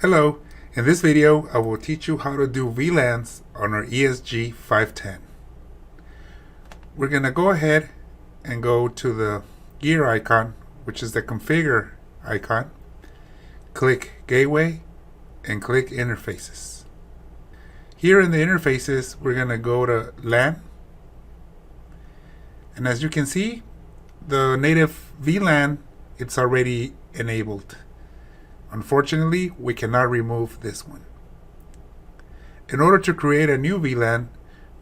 Hello, in this video I will teach you how to do VLANs on our ESG 510. We're going to go ahead and go to the gear icon, which is the configure icon, click Gateway and click Interfaces. Here in the interfaces we're going to go to LAN, and as you can see the native VLAN, it's already enabled. Unfortunately, we cannot remove this one. In order to create a new VLAN,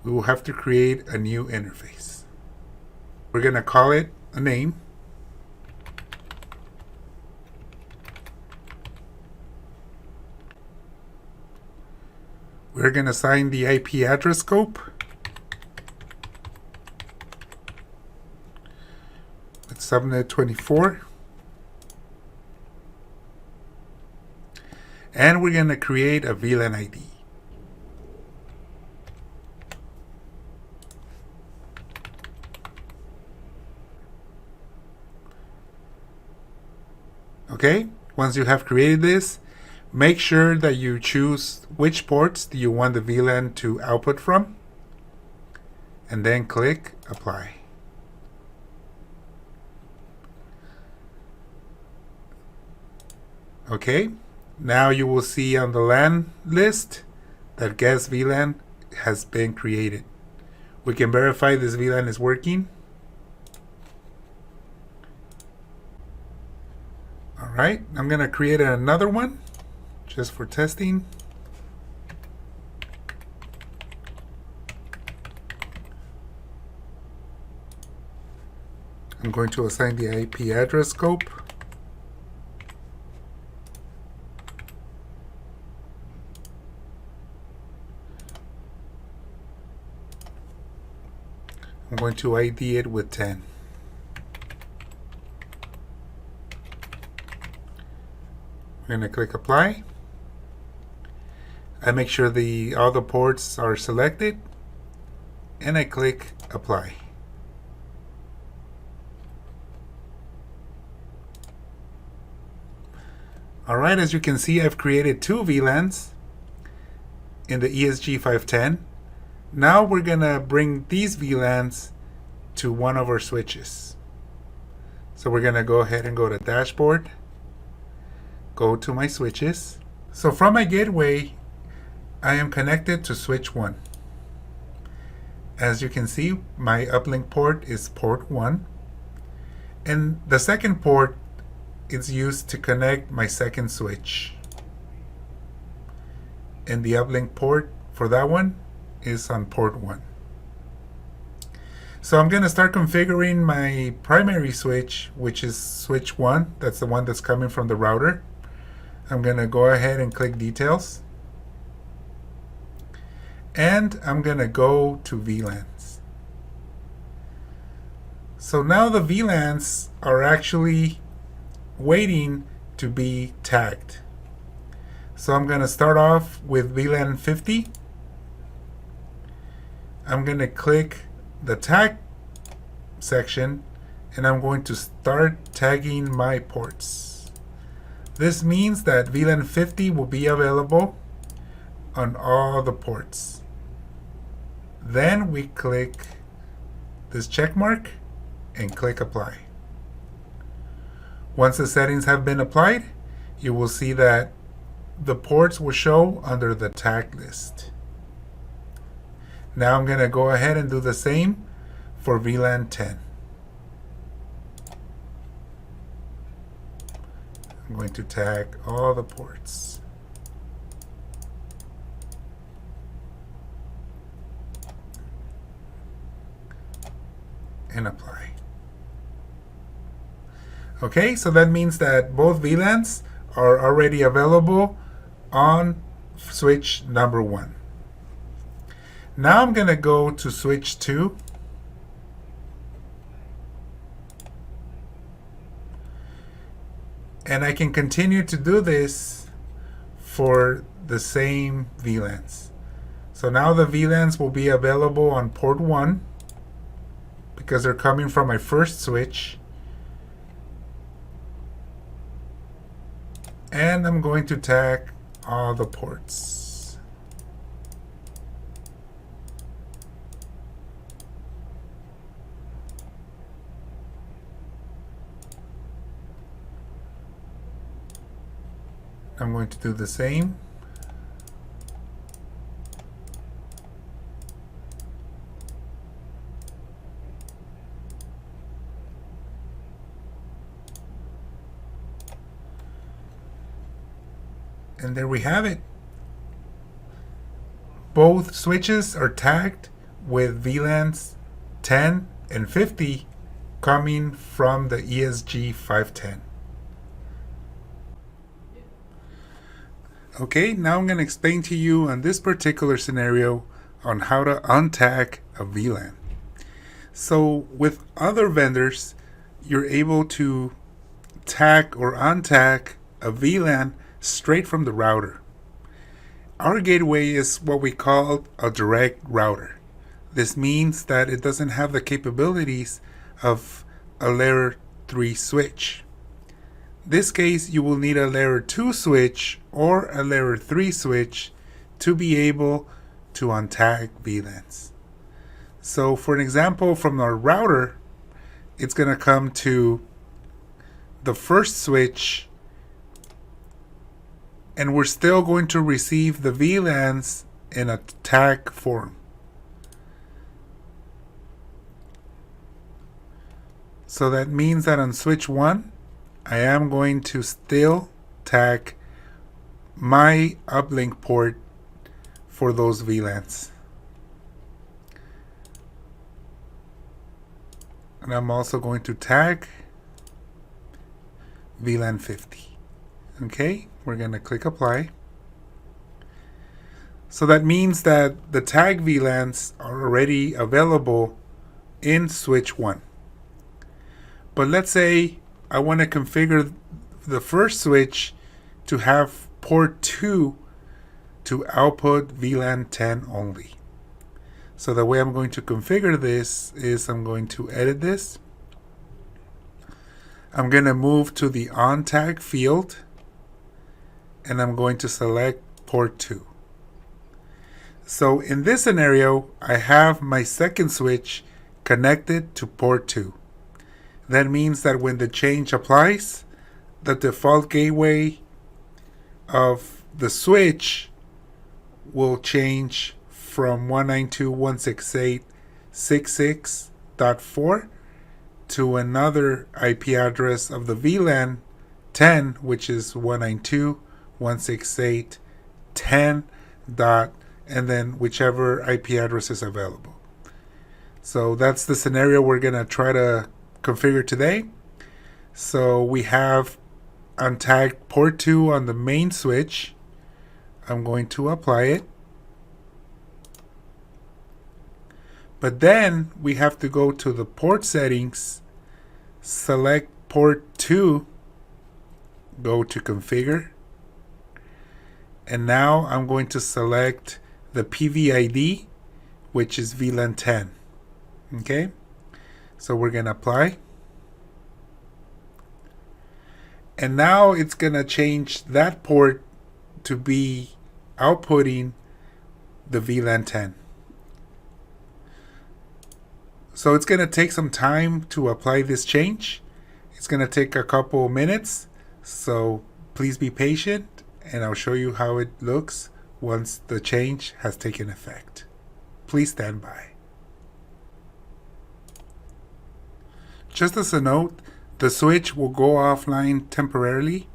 we will have to create a new interface. We're going to call it a name. We're going to assign the IP address scope. It's subnet 24. And we're going to create a VLAN ID. Okay, once you have created this, make sure that you choose which ports do you want the VLAN to output from, and then click Apply. Okay. Now you will see on the LAN list that guest VLAN has been created. We can verify this VLAN is working. Alright, I'm going to create another one just for testing. I'm going to assign the IP address scope. I'm going to ID it with 10. We're going to click Apply. I make sure all the ports are selected, and I click Apply. Alright, as you can see, I've created two VLANs in the ESG 510. Now we're going to bring these VLANs to one of our switches. So we're going to go ahead and go to Dashboard, go to my switches. So from my gateway, I am connected to switch 1. As you can see, my uplink port is port 1. And the second port is used to connect my second switch. And the uplink port for that one is on port 1. So I'm going to start configuring my primary switch, which is switch 1. That's the one that's coming from the router. I'm going to go ahead and click Details. And I'm going to go to VLANs. So now the VLANs are actually waiting to be tagged. So I'm going to start off with VLAN 50. I'm going to click the tag section, and I'm going to start tagging my ports. This means that VLAN 50 will be available on all the ports. Then we click this check mark and click Apply. Once the settings have been applied, you will see that the ports will show under the tag list. Now I'm going to go ahead and do the same for VLAN 10. I'm going to tag all the ports. And apply. Okay, so that means that both VLANs are already available on switch number 1. Now I'm going to go to switch 2. And I can continue to do this for the same VLANs. So now the VLANs will be available on port 1 because they're coming from my first switch. And I'm going to tag all the ports. I'm going to do the same. And there we have it. Both switches are tagged with VLANs 10 and 50 coming from the ESG 510. Okay, now I'm going to explain to you on this particular scenario on how to untag a VLAN. So with other vendors, you're able to tag or untag a VLAN straight from the router. Our gateway is what we call a direct router. This means that it doesn't have the capabilities of a layer 3 switch. In this case, you will need a layer 2 switch or a layer 3 switch to be able to untag VLANs. So for an example from our router, it's going to come to the first switch, and we're still going to receive the VLANs in a tag form. So that means that on switch 1, I am going to still tag my uplink port for those VLANs. And I'm also going to tag VLAN 50. Okay, we're going to click apply. So that means that the tag VLANs are already available in switch 1. But let's say I want to configure the first switch to have port 2 to output VLAN 10 only. So the way I'm going to configure this is I'm going to edit this. I'm going to move to the on tag field, and I'm going to select port 2. So in this scenario, I have my second switch connected to port 2. That means that when the change applies, the default gateway of the switch will change from 192.168.66.4 to another IP address of the VLAN 10, which is 192.168.10. And then whichever IP address is available. So that's the scenario we're going to try to configure today. So we have untagged port 2 on the main switch. I'm going to apply it. But then we have to go to the port settings, select port 2, go to configure. And now I'm going to select the PVID, which is VLAN 10. Okay, so we're going to apply. And now it's going to change that port to be outputting the VLAN 10. So it's going to take some time to apply this change. It's going to take a couple minutes. So please be patient, and I'll show you how it looks once the change has taken effect. Please stand by. Just as a note, the switch will go offline temporarily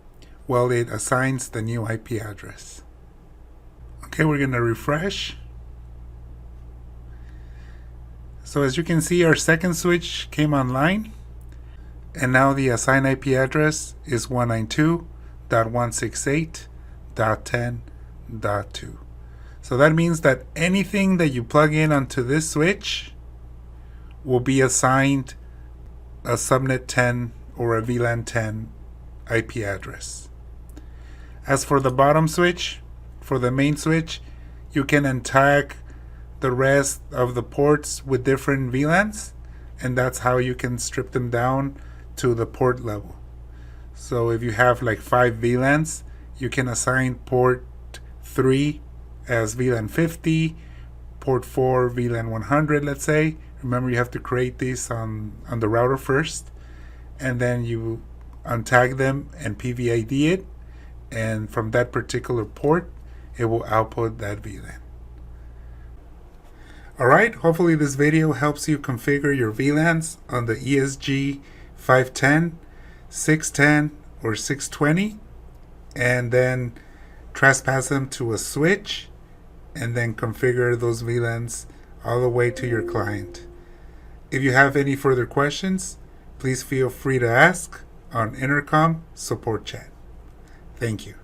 while it assigns the new IP address. Okay, we're going to refresh. So as you can see, our second switch came online, and now the assigned IP address is 192.168.10.2. So that means that anything that you plug in onto this switch will be assigned a subnet 10 or a VLAN 10 IP address. As for the bottom switch, for the main switch, you can untag the rest of the ports with different VLANs, and that's how you can strip them down to the port level. So if you have like 5 VLANs, you can assign port 3 as VLAN 50, port 4 VLAN 100, let's say. Remember, you have to create these on the router first, and then you untag them and PVID it, and from that particular port it will output that VLAN. Alright, hopefully this video helps you configure your VLANs on the ESG 510, 610, or 620, and then trespass them to a switch, and then configure those VLANs all the way to your client. If you have any further questions, please feel free to ask on Intercom support chat. Thank you.